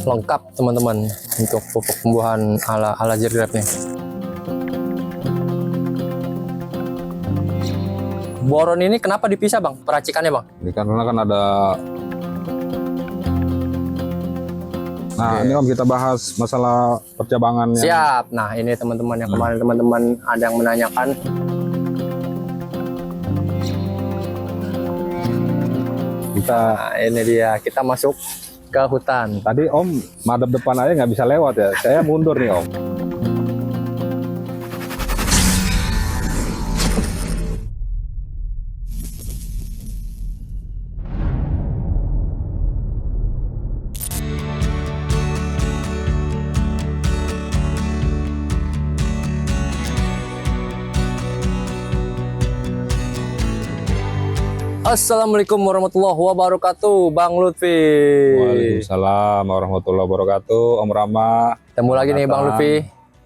Lengkap teman-teman untuk pupuk tumbuhan ala Jergrab nih. Boron ini kenapa dipisah bang peracikannya bang? Ini karena kan ada. Nah ini om kita bahas masalah percabangan. Siap. Nah ini teman-teman yang kemarin teman-teman ada yang menanyakan. Ini dia, kita masuk ke hutan. Tadi om madep depan aja nggak bisa lewat ya. Saya mundur nih om. Assalamualaikum warahmatullahi wabarakatuh, Bang Lutfi. Waalaikumsalam warahmatullahi wabarakatuh, Om Rama. Ketemu lagi nih Bang Lutfi.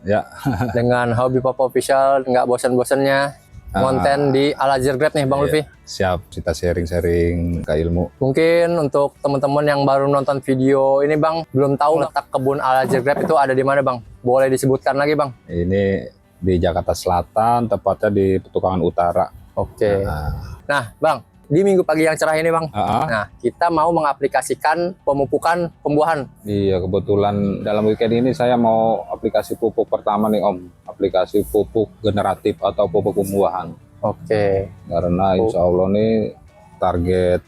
Ya. Dengan Hobi Papa Official, nggak bosan-bosannya konten di ala Jergrab nih Bang Lutfi. Siap, kita sharing-sharing ke ilmu. Mungkin untuk teman-teman yang baru nonton video ini Bang, belum tahu letak kebun ala Jergrab itu ada di mana Bang? Boleh disebutkan lagi Bang? Ini di Jakarta Selatan, tepatnya di Petukangan Utara. Oke. Nah Bang, di minggu pagi yang cerah ini Bang, nah kita mau mengaplikasikan pemupukan pembuahan. Iya, kebetulan dalam weekend ini saya mau aplikasi pupuk pertama nih Om. Aplikasi pupuk generatif atau pupuk pembuahan. Oke. Karena insya Allah nih target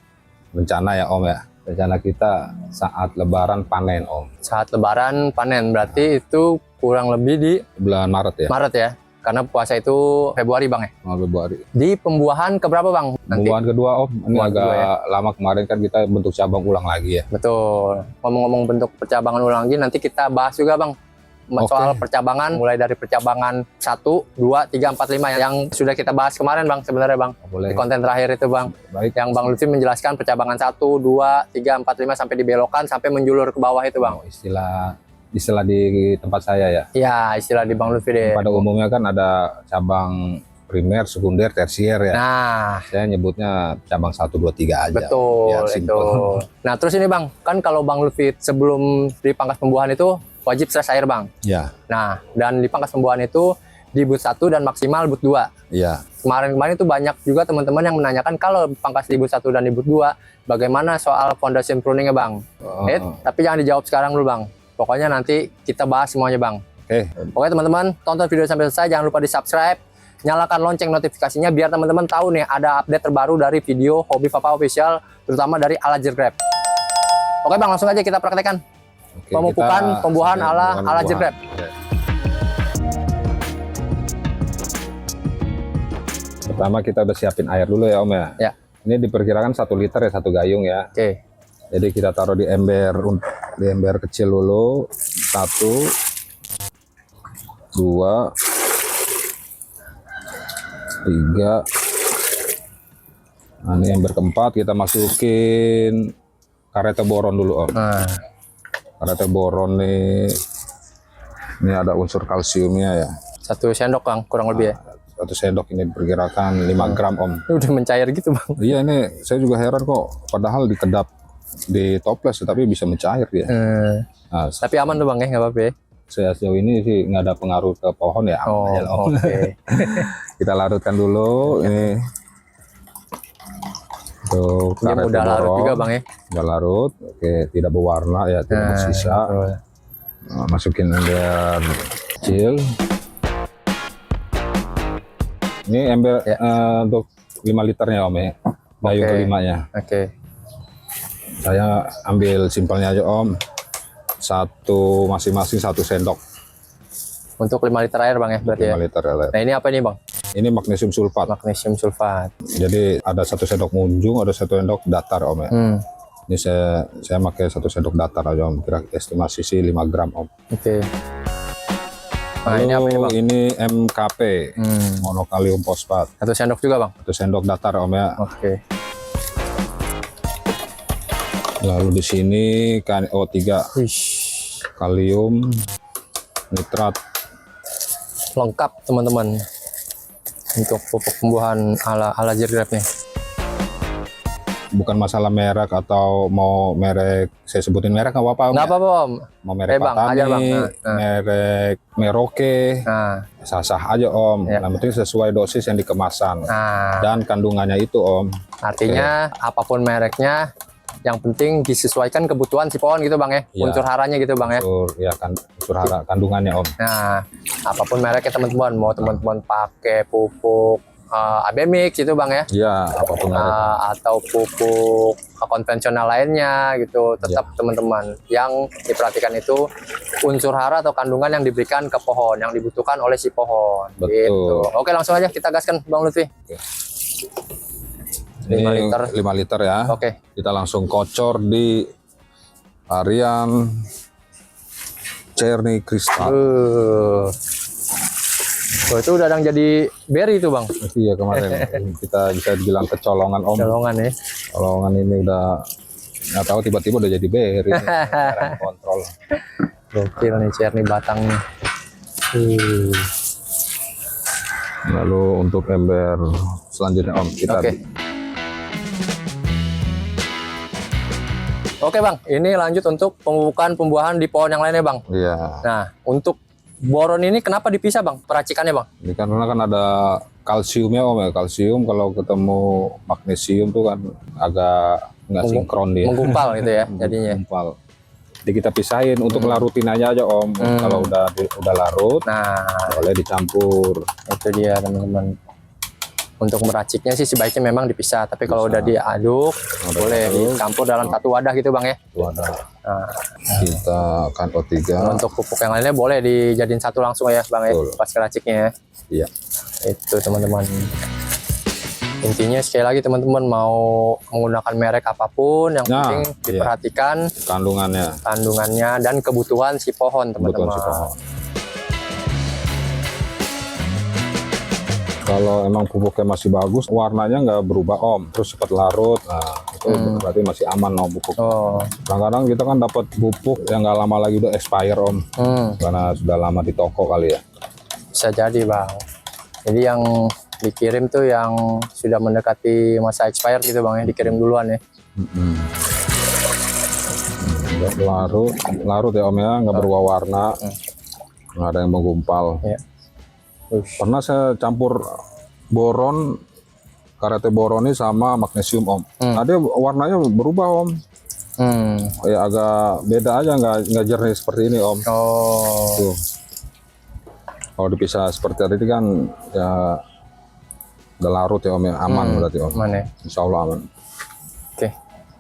rencana ya Om ya. Rencana kita saat lebaran panen Om. Saat lebaran panen, berarti itu kurang lebih di Bulan Maret ya? Maret ya? Karena puasa itu Februari Bang ya? Februari. Di pembuahan keberapa Bang? Nanti? Pembuahan kedua Om, ini Pembuahan agak kedua, ya? lama kemarin kan kita bentuk cabang ulang lagi ya. Betul. Ngomong-ngomong bentuk percabangan ulang lagi, nanti kita bahas juga Bang. Soal percabangan, mulai dari percabangan 1, 2, 3, 4, 5 yang sudah kita bahas kemarin Bang sebenarnya Bang. Boleh. Di konten terakhir itu Bang. Baik. Yang Bang Lutfi menjelaskan percabangan 1, 2, 3, 4, 5 sampai dibelokkan sampai menjulur ke bawah itu Bang. Istilah di tempat saya ya. Iya, istilah di Bang Lutfi deh. Pada umumnya kan ada cabang primer, sekunder, tersier ya. Nah, saya nyebutnya cabang 1, 2, 3 aja. betul, Biar itu. simple. Nah, terus ini Bang, kan kalau Bang Lutfi sebelum dipangkas pembuahan itu wajib stres air Bang. Ya. Nah, dan dipangkas pembuahan itu di boot 1 dan maksimal boot 2. Iya. Kemarin itu banyak juga teman-teman yang menanyakan kalau pangkas di boot 1 dan di boot 2, bagaimana soal foundation pruning-nya Bang? Tapi jangan dijawab sekarang dulu Bang. Pokoknya nanti kita bahas semuanya Bang. Oke teman-teman, tonton video sampai selesai, jangan lupa di subscribe, nyalakan lonceng notifikasinya biar teman-teman tahu nih ada update terbaru dari video Hobi Papa Official, terutama dari ala Jergrab. Oke Bang, langsung aja kita praktekkan. Pemupukan pembuahan ala Jergrab. Pertama kita udah siapin air dulu ya Om ya. Ya. Ini diperkirakan 1 liter ya, 1 gayung ya. Oke. Jadi kita taruh di ember kecil dulu. 1, 2, 3. Nah, ini ember keempat kita masukin karet boron dulu Om. Nah, Karet boron nih, ini ada unsur kalsiumnya ya. 1 sendok Bang, kurang lebih ya. 1 sendok ini diperkirakan 5 gram Om. Ini udah mencair gitu Bang. Iya, ini saya juga heran kok. Padahal dikedap di toples tapi bisa mencair dia. Nah, tapi aman tuh Bang ya, nggak apa-apa ya? Saya sejauh ini sih nggak ada pengaruh ke pohon ya. Oke. Kita larutkan dulu ini. Tuh, Ini udah larut juga Bang ya? Udah larut, oke, tidak berwarna ya, tidak bersisa. Nah, masukin ember kecil. Ini ember untuk 5 liternya Om ya, gayung kelimanya. Oke. Saya ambil simpelnya aja Om, masing-masing 1 sendok. Untuk 5 liter air Bang ya berarti 5 ya? liter air. Nah ini apa nih Bang? Ini magnesium sulfat. Magnesium sulfat. Jadi ada 1 sendok munjung, ada 1 sendok datar Om ya. Ini saya pakai 1 sendok datar aja Om, kira estimasi sih 5 gram Om. Oke. Nah, lalu ini apa ini Bang? Ini MKP, monokalium fosfat. 1 sendok juga Bang? 1 sendok datar Om ya. Oke. Lalu di sini KNO3, kalium nitrat. Lengkap teman-teman untuk pupuk pembuahan ala Jergrab nih. bukan masalah merek atau mau merek, saya sebutin merek nggak apa-apa Om. Nggak Ya? apa-apa Om. Mau merek Bang, Patani, ajar, Bang. merek Merauke, sah-sah aja Om. Yang penting sesuai dosis yang di kemasan dan kandungannya itu Om. Artinya apapun mereknya, yang penting disesuaikan kebutuhan si pohon gitu Bang ya, unsur haranya gitu Bang ya. Unsur hara kandungannya Om. Nah, apapun mereknya teman-teman, mau teman-teman pakai pupuk Abemix itu Bang ya. Iya, apapun atau pupuk konvensional lainnya gitu, tetap teman-teman yang diperhatikan itu unsur hara atau kandungan yang diberikan ke pohon, yang dibutuhkan oleh si pohon. Betul. Gitu. Oke, langsung aja kita gaskan Bang Lutfi. Oke. 5 liter. 5 liter ya. Oke. Kita langsung kocor di varian Cherry Crystal. Oh, itu udah yang jadi berry itu Bang. Iya, kemarin kita bisa dibilang kecolongan Om. Colongan ya. Colongan ini udah nggak tahu tiba-tiba udah jadi berry. Kontrol. Gokil nih Cherry batangnya. Lalu untuk ember selanjutnya Om kita. Oke Bang, ini lanjut untuk pemupukan pembuahan di pohon yang lainnya Bang. Iya. Nah, untuk boron ini kenapa dipisah Bang, peracikannya Bang? Ini karena kan ada kalsiumnya Om ya. Kalsium kalau ketemu magnesium tuh kan agak nggak sinkron dia. Menggumpal gitu ya jadinya. Menggumpal. Jadi kita pisahin untuk larutin aja Om. Kalau udah larut, boleh dicampur. Itu dia teman-teman. Untuk meraciknya sih sebaiknya memang dipisah, tapi kalau udah diaduk boleh dicampur dalam satu wadah gitu Bang ya. Wadah. Kita akan O3. Untuk pupuk yang lainnya boleh dijadiin satu langsung ya Bang ya, pas keraciknya ya. Iya. Itu teman-teman. Intinya sekali lagi teman-teman, mau menggunakan merek apapun yang penting diperhatikan kandungannya dan kebutuhan si pohon teman-teman. Kalau emang pupuknya masih bagus, warnanya nggak berubah Om, terus cepat larut, nah itu berarti masih aman Om pupuk. Kadang-kadang kita kan dapat pupuk yang nggak lama lagi udah expire Om, karena sudah lama di toko kali ya. Bisa jadi Bang. Jadi yang dikirim tuh yang sudah mendekati masa expired gitu Bang ya, dikirim duluan ya. Larut ya Om ya, nggak berubah warna, nggak ada yang menggumpal. Pernah saya campur boron, karate boron ini sama magnesium Om. Ada warnanya berubah Om. Ya agak beda aja, nggak jernih seperti ini Om. Tuh. Kalau dipisah seperti tadi kan ya udah larut ya Om ya, aman berarti Om. Aman ya. Insya Allah aman. Oke.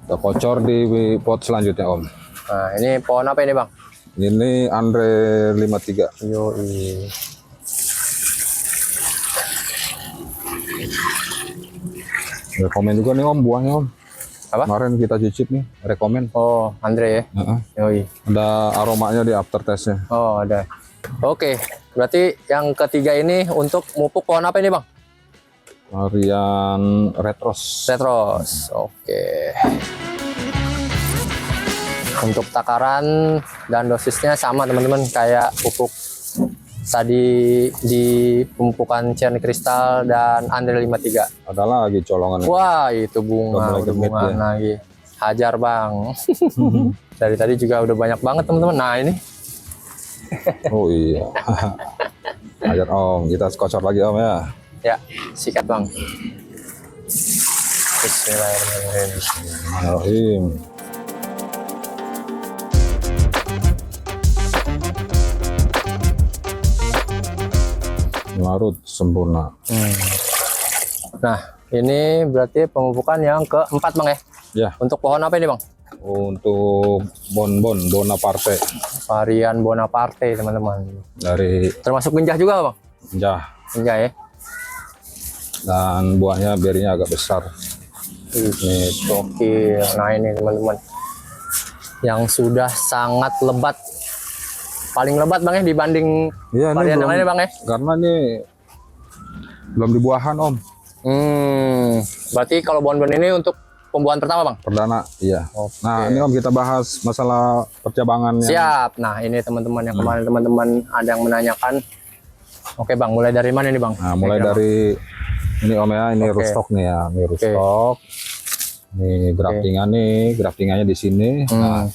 Kita kocor di pot selanjutnya Om. Nah ini pohon apa ini Bang? Ini Andre 53. Yoi. Rekomen juga nih Om buahnya Om. Apa? Kemarin kita cicip nih, rekomen. Oh, Andre ya? Yoi. Ada aromanya di aftertaste-nya. Oh, ada. Oke, berarti yang ketiga ini untuk mupuk pohon apa ini Bang? Varian Retros. Oke. Untuk takaran dan dosisnya sama teman-teman kayak pupuk tadi di pemupukan Cherry Crystal dan Andre 53. Ada lagi colongan. Wah, itu bunga lagi. Hajar Bang. Dari tadi juga udah banyak banget teman-teman. Nah, ini. Oh iya. Hajar Om, kita kocor lagi Om ya. Ya, sikat Bang. Bismillahirrahmanirrahim. Larut sempurna. Nah, ini berarti pemupukan yang keempat Bang ya? Ya. Untuk pohon apa ini Bang? Untuk Bonaparte. Varian Bonaparte teman-teman. Dari termasuk genjah juga Bang? Genjah ya. Dan buahnya berinya agak besar. Ini gokil. Nah ini teman-teman, yang sudah sangat lebat, paling lebat Bang ya dibanding varian yang lainnya Bang ya? Karena ini belum dibuahan Om. Berarti kalau bon-bon ini untuk pembuahan pertama Bang? Perdana, iya. Nah ini Om kita bahas masalah percabangan. Siap. Nah ini teman-teman yang kemarin teman-teman ada yang menanyakan. Oke Bang, mulai dari mana nih Bang? Nah mulai dari ini Om ya, ini rootstock nih ya, ini rootstock. Nih graftingannya di sini. Nah,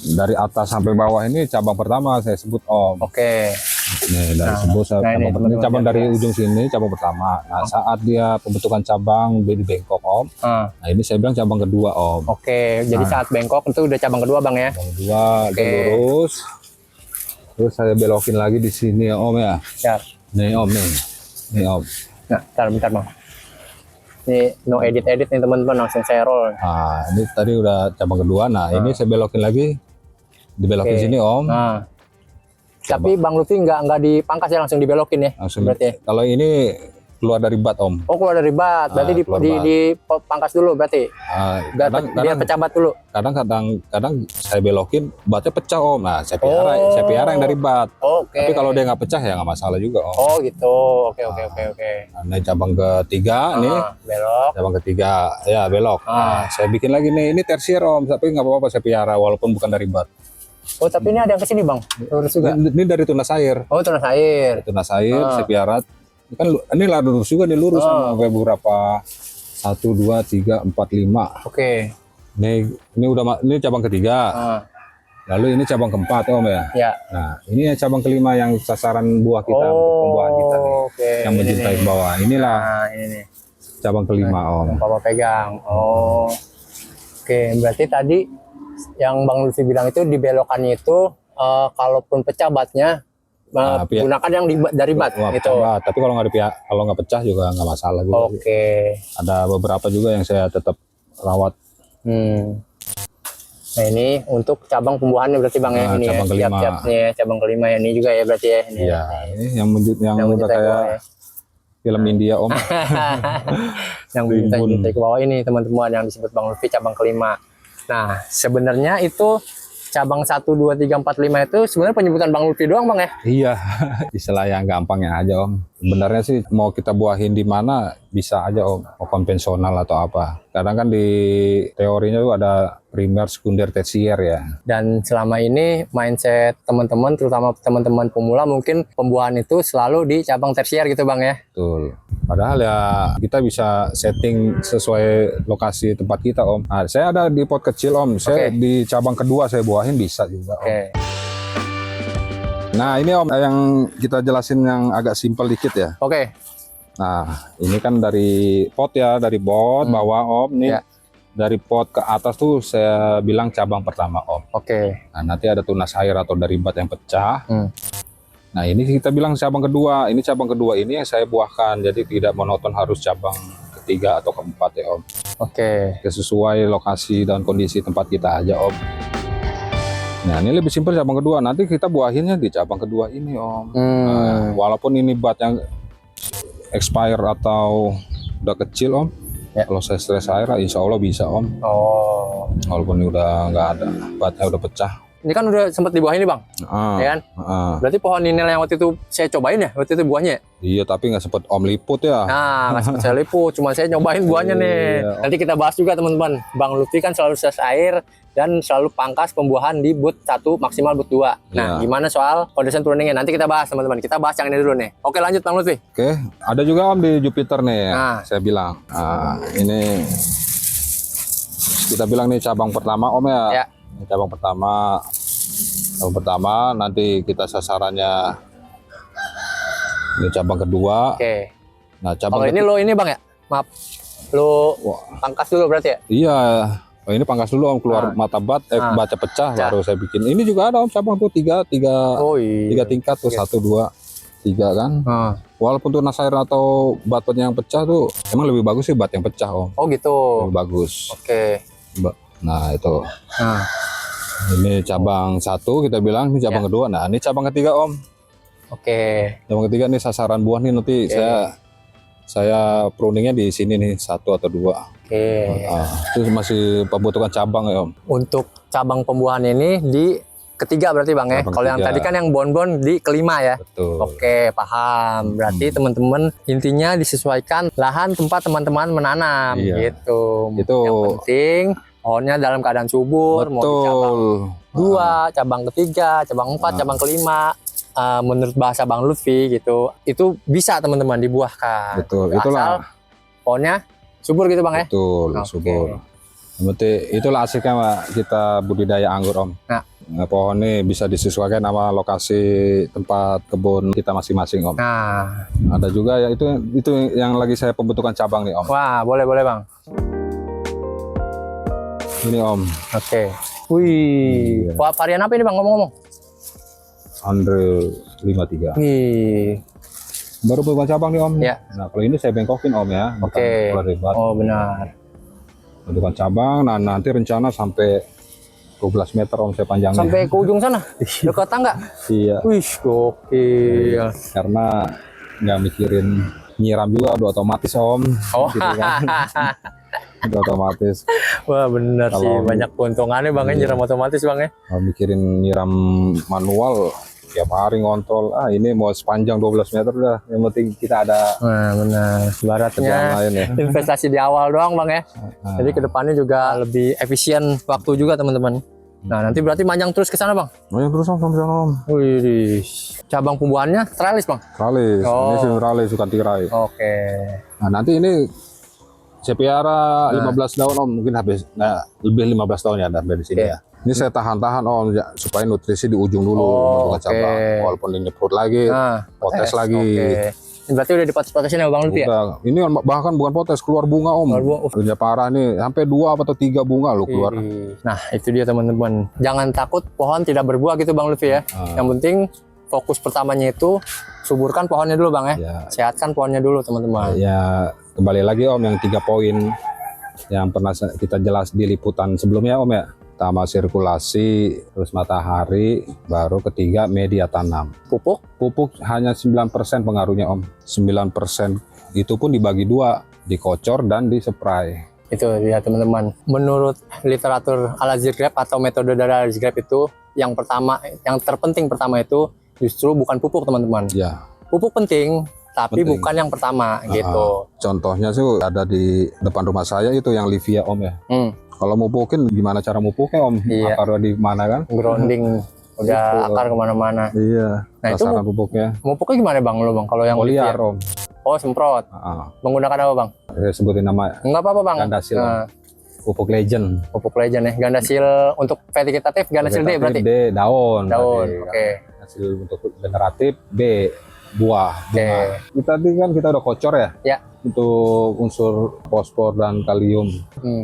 dari atas sampai bawah ini cabang pertama saya sebut Om. Oke. Nih dari ini cabang dari ujung sini cabang pertama. Nah, saat dia pembentukan cabang di bengkok Om. Nah, ini saya bilang cabang kedua Om. Oke, jadi saat bengkok itu udah cabang kedua Bang ya. Cabang kedua, dia lurus. Terus saya belokin lagi di sini ya Om ya. Siap. Nih Om nih. Nih Om. Nah, bentar Bang. Ini no edit nih teman-teman, langsung saya roll. Nah, ini tadi udah cabang kedua. Nah, ini saya belokin lagi. Dibelokin sini Om. Nah. Tapi Bang Lutfi nggak dipangkas ya, langsung dibelokin ya. Langsung. Berarti. Kalau ini keluar dari bat Om. Oh, keluar dari bat. Berarti dipangkas dulu berarti. Dia pecah bat dulu. Kadang saya belokin batnya pecah Om. Nah, saya piara yang dari bat. Tapi kalau dia nggak pecah ya nggak masalah juga Om. Oh gitu. Oke. Nah, ini cabang ketiga nih. Belok. Cabang ketiga ya belok. Nah, saya bikin lagi nih. Ini tersier Om. Tapi nggak apa-apa saya piara walaupun bukan dari bat. Oh, tapi ini ada yang kesini Bang. Lurus juga. Ini dari tunas air. Oh, tunas air. Tunas air saya piara. Ini lah lurus juga nih, lurus sama beberapa 1, 2, 3, 4, 5. Oke. Ini cabang ketiga. Lalu ini cabang keempat Om ya. Ya. Nah, ini cabang kelima yang sasaran buah kita untuk pembuahan kita nih. Yang mencintai bawah. Inilah ini nih. cabang kelima Om. Yang Papa pegang. Oh. Oke, berarti tadi yang Bang Lutfi bilang itu di belokannya itu kalaupun pecah batnya gunakan yang dari bat gitu. Tapi kalau nggak pecah juga nggak masalah juga. Oke. Ada beberapa juga yang saya tetap rawat. Nah, ini untuk cabang pembuahannya berarti Bang ya, ini cabang kelima. Siap-siapnya cabang kelima ya, ini juga ya berarti ya. Ini, iya, ini yang udah kayak film India Om. Yang menjuntai ke bawah ini teman-teman yang disebut Bang Lutfi cabang kelima. Nah, sebenarnya itu cabang 1, 2, 3, 4, 5 itu sebenarnya penyebutan Bang Lutfi doang Bang ya? Iya, istilah yang gampangnya aja Om. Sebenarnya sih mau kita buahin di mana bisa aja Om, mau konvensional atau apa. Kadang kan di teorinya tuh ada primer, sekunder, tersier ya. Dan selama ini mindset teman-teman, terutama teman-teman pemula, mungkin pembuahan itu selalu di cabang tersier gitu Bang ya? Betul. Padahal ya kita bisa setting sesuai lokasi tempat kita Om. Nah, saya ada di pot kecil Om. Saya di cabang kedua saya buahin bisa juga Om. Nah ini Om yang kita jelasin yang agak simpel dikit ya. Nah ini kan dari pot ya, dari pot bawah Om. Nih dari pot ke atas tuh saya bilang cabang pertama Om. Nah nanti ada tunas air atau dari bat yang pecah. Nah ini kita bilang cabang kedua. Ini cabang kedua ini yang saya buahkan. Jadi tidak monoton harus cabang ketiga atau keempat ya Om. Sesuai lokasi dan kondisi tempat kita aja Om. Nah ini lebih simpel cabang kedua. Nanti kita buahinnya di cabang kedua ini Om. Nah, walaupun ini bat yang expire atau udah kecil Om. Kalau saya stres air insya Allah bisa Om. Walaupun ini udah nggak ada, batnya udah pecah. Ini kan udah sempat dibuahin nih Bang, ya kan? Berarti pohon ninel yang waktu itu saya cobain ya, waktu itu buahnya? Iya, tapi nggak sempet Om liput ya. Nah, nggak sempet saya liput, cuma saya nyobain buahnya nih. Nanti kita bahas juga teman-teman. Bang Lutfi kan selalu stres air dan selalu pangkas pembuahan di boot 1 maksimal boot 2. Nah, gimana soal foundation pruningnya? Nanti kita bahas teman-teman. Kita bahas yang ini dulu nih. Oke, lanjut Bang Lutfi. Oke, ada juga Om di Jupiter nih. Saya bilang, ini kita bilang nih cabang pertama Om ya. Ini cabang pertama. Cabang pertama nanti kita sasarannya ini cabang kedua. Nah, cabang ini lo ini Bang ya? Maaf. Lo pangkas dulu berarti ya? Iya. Oh, ini pangkas dulu Om, keluar mata bat, batnya pecah baru saya bikin. Ini juga ada Om cabang tuh tiga tingkat tuh 1, 2, 3 kan. Walaupun tunas air atau batnya yang pecah tuh emang lebih bagus sih bat yang pecah Om. Oh gitu. Lebih bagus. Nah itu. Ini cabang 1 kita bilang, ini cabang kedua. Nah ini cabang ketiga Om. Cabang ketiga nih sasaran buah nih nanti saya pruningnya di sini nih 1 atau 2. Itu masih pembentukan cabang ya Om. Untuk cabang pembuahan ini di ketiga berarti Bang ya. Kalau yang tadi kan yang bon-bon di kelima ya. Betul. Paham. Berarti teman-teman intinya disesuaikan lahan tempat teman-teman menanam gitu. Yang penting pohonnya dalam keadaan subur. Mau di cabang 2, cabang ketiga, cabang 4, cabang kelima. Menurut bahasa Bang Lutfi gitu, itu bisa teman-teman dibuahkan. Betul. Asal pohonnya subur gitu Bang ya. Betul. Subur. Berarti itulah asiknya Pak, kita budidaya anggur Om. Nah, pohon ini bisa disesuaikan sama lokasi tempat kebun kita masing-masing Om. Nah, ada juga ya itu yang lagi saya pembentukan cabang nih Om. wah boleh Bang. Ini Om. Oke. Wih, wah varian apa ini Bang ngomong-ngomong? Andre 53. Wih. Baru pembentukan cabang nih Om. Ya. Nah kalau ini saya bengkokin Om ya. Oke. Ribet. Oh benar. Pembentukan cabang, nah nanti rencana sampai 12 meter Om saya panjangnya. Sampai ke ujung sana, dekat tangga. Iya. Wih, gokil. Karena nggak mikirin nyiram juga udah otomatis Om. Oh, gitu kan. Udah otomatis. Wah bener sih, Kalau- banyak keuntungannya Bang ya, nyiram otomatis Bang ya. Kalau mikirin nyiram manual, tiap hari ngontrol. Ini mau sepanjang 12 meter dah. Yang penting kita ada Nah benar, kerjaan ibaratnya lain ya. investasi di awal doang Bang ya. Nah, Jadi kedepannya juga lebih efisien waktu juga teman-teman. Nah nanti berarti manjang terus ke sana Bang. banyak terus Om, sampai sana Om. Wih, cabang pembuahannya tralis Bang. Tralis, Oh. ini sih tralis suka tirai. Oke. Nah nanti ini saya piara 15 daun Om, mungkin habis, nah lebih 15 tahun ya dari sini Oke. ya. Ini saya tahan-tahan Om ya, supaya nutrisi di ujung dulu, Oh, bukan cabang. oke. Walaupun ini nyemprot lagi, Nah, potes lagi. Oke. Ini berarti udah dipotes-potesin ya Bang Lutfi ya? Udah, ini bahkan bukan potes, keluar bunga Om. Keluar bunga. Udah parah nih, sampai 2 atau 3 bunga lo keluar. Nah itu dia teman-teman. Jangan takut pohon tidak berbuah gitu Bang Lutfi ya. Yang penting fokus pertamanya itu suburkan pohonnya dulu Bang ya. Ya, Sehatkan pohonnya dulu teman-teman. ya kembali lagi Om yang 3 poin yang pernah kita jelas di liputan sebelumnya Om ya. Pertama sirkulasi, terus matahari, baru ketiga media tanam. Pupuk. Pupuk hanya 9% pengaruhnya Om. 9% itu pun dibagi 2, dikocor dan dispray. Itu ya teman-teman. Menurut literatur Al-Azhar atau metode dari Al-Azhar itu yang pertama, yang terpenting pertama itu justru bukan pupuk teman-teman. Ya. Pupuk penting, tapi Penting. bukan yang pertama gitu. Contohnya sih ada di depan rumah saya itu yang Livia Om ya. Kalau mupukin gimana cara mupuknya Om? Iya. Akar di mana kan? Grounding udah Gitu. akar kemana-mana. Iya. Nah, itu Sasaran pupuknya. Mupuknya gimana Bang lo Bang? Kalau yang Foliar Livia? Om. Oh semprot. Menggunakan apa Bang? Saya sebutin nama Enggak apa-apa Bang. Gandasil. Nah, pupuk legend. pupuk legend ya. Gandasil untuk vegetatif, Gandasil D berarti. D daun. Daun. berarti. Oke. Hasil untuk generatif B buah. Oke. Bunga. Tadi kan kita udah kocor ya. Ya. Untuk unsur fosfor dan kalium.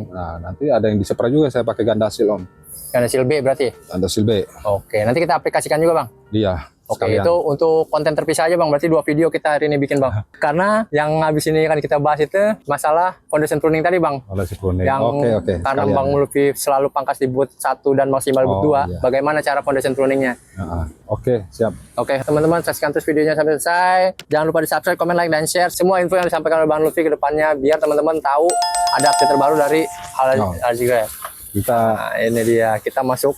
Nah nanti ada yang dispray juga saya pakai Gandasil Om. Gandasil B berarti. Gandasil B. Oke. Nanti kita aplikasikan juga Bang. Iya. Oke, sekalian. itu untuk konten terpisah aja Bang, berarti 2 video kita hari ini bikin Bang. Karena yang habis ini kan kita bahas itu masalah foundation pruning tadi Bang. Oleh si kuning. Yang Oke. karena sekalian. Bang Lutfi selalu pangkas di boot 1 dan maksimal boot 2, iya. bagaimana cara foundation pruningnya. Oke, siap. Oke teman-teman, saksikan terus videonya sampai selesai. Jangan lupa di subscribe, comment, like, dan share semua info yang disampaikan oleh Bang Lutfi ke depannya, biar teman-teman tahu ada update terbaru dari Al-Azhar. Kita Nah, ini dia, kita masuk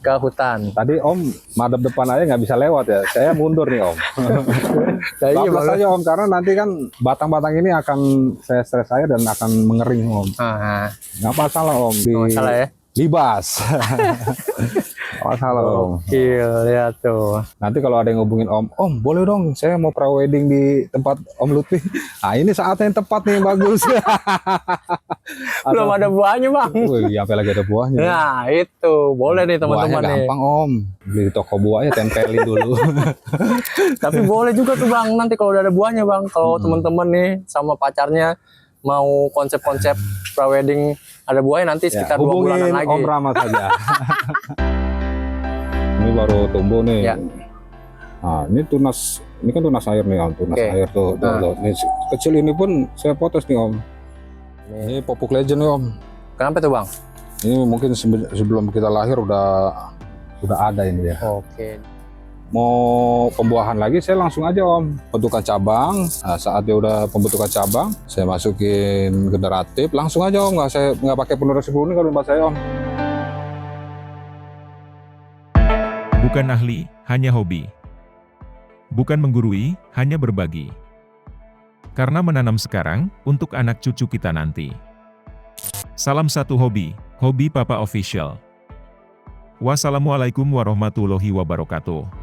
ke hutan. tadi Om madep depan aja nggak bisa lewat ya. Saya mundur nih Om. Nah, iya, Bablas Bang. aja Om, karena nanti kan batang-batang ini akan saya stres saya dan akan mengering Om. Nah, Nggak masalah Om. nggak masalah ya. Libas. Nggak masalah Om. Gokil, lihat tuh. Nanti kalau ada yang ngubungin Om boleh dong saya mau pre-wedding di tempat Om Lutfi. Nah ini saatnya yang tepat nih yang bagus. Belum ada buahnya Bang. Wih, sampai lagi ada buahnya. Nah itu boleh nih teman-teman Buahnya nih. gampang Om. Beli di toko buahnya tempelin dulu. Tapi boleh juga tuh Bang, nanti kalau udah ada buahnya Bang, kalau teman-teman nih sama pacarnya mau konsep-konsep pre-wedding ada buahnya nanti sekitar 2 bulanan hubungin lagi. Om Rama saja. Ini baru tumbuh nih. Ya. Nah, ini kan tunas air nih Om, tunas Oke. air tuh. Tuh. Ini kecil ini pun saya potes nih Om. Ini pupuk legend nih Om. Kenapa tuh Bang? Ini mungkin sebelum kita lahir udah ada ini ya. Oke. Mau pembuahan lagi saya langsung aja Om bentukan cabang. Nah, saat dia udah pembentukan cabang saya masukin generatif langsung aja Om, nggak pakai penerus pruning kalau tempat saya Om. Bukan ahli, hanya hobi. Bukan menggurui, hanya berbagi. Karena menanam sekarang, untuk anak cucu kita nanti. Salam satu hobi, Hobi Papa Official. Wassalamualaikum warahmatullahi wabarakatuh.